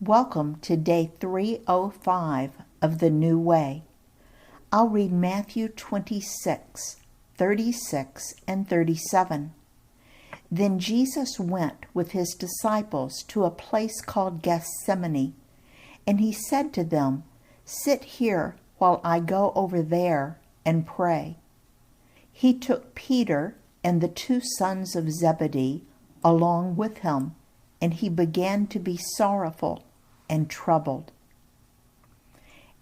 Welcome to day 305 of the New Way. I'll read Matthew 26, 36, and 37. Then Jesus went with his disciples to a place called Gethsemane, and he said to them, "Sit here while I go over there and pray." He took Peter and the two sons of Zebedee along with him, and he began to be sorrowful and troubled.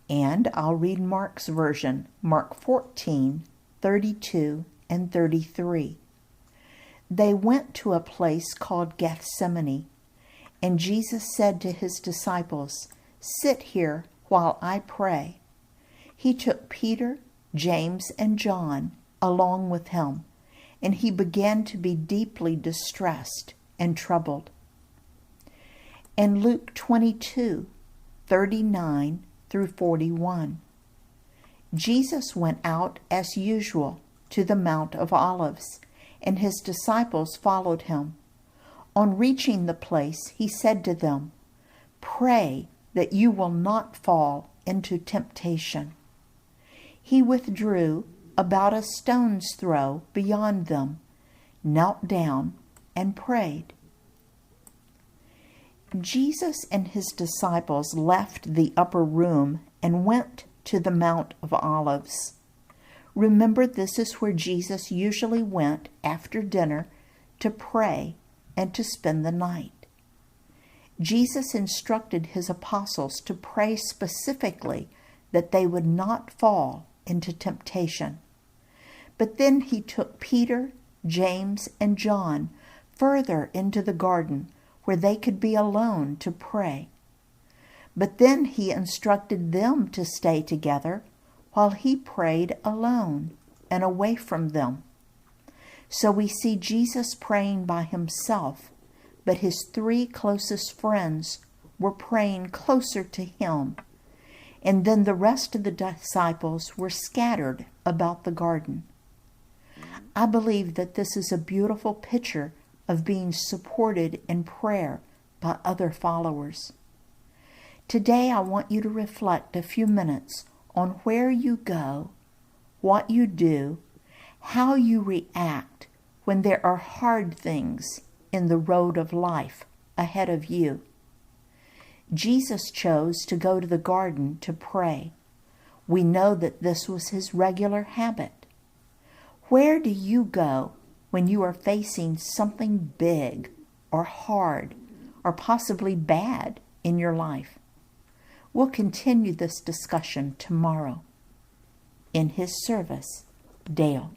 And I'll read Mark's version, Mark 14, 32 and 33. They went to a place called Gethsemane, and Jesus said to his disciples, "Sit here while I pray." He took Peter, James, and John along with him, and he began to be deeply distressed and troubled. And Luke 22, 39 through 41. Jesus went out as usual to the Mount of Olives, and his disciples followed him. On reaching the place, he said to them, "Pray that you will not fall into temptation." He withdrew about a stone's throw beyond them, knelt down, and prayed. Jesus and his disciples left the upper room and went to the Mount of Olives. Remember, this is where Jesus usually went after dinner to pray and to spend the night. Jesus instructed his apostles to pray specifically that they would not fall into temptation. But then he took Peter, James, and John further into the garden where they could be alone to pray. But then he instructed them to stay together while he prayed alone and away from them. So we see Jesus praying by himself, but his three closest friends were praying closer to him, and then the rest of the disciples were scattered about the garden. I believe that this is a beautiful picture of being supported in prayer by other followers. Today I want you to reflect a few minutes on where you go, what you do, how you react when there are hard things in the road of life ahead of you. Jesus chose to go to the garden to pray. We know that this was his regular habit. Where do you go when you are facing something big or hard or possibly bad in your life? We'll continue this discussion tomorrow. In his service, Dale.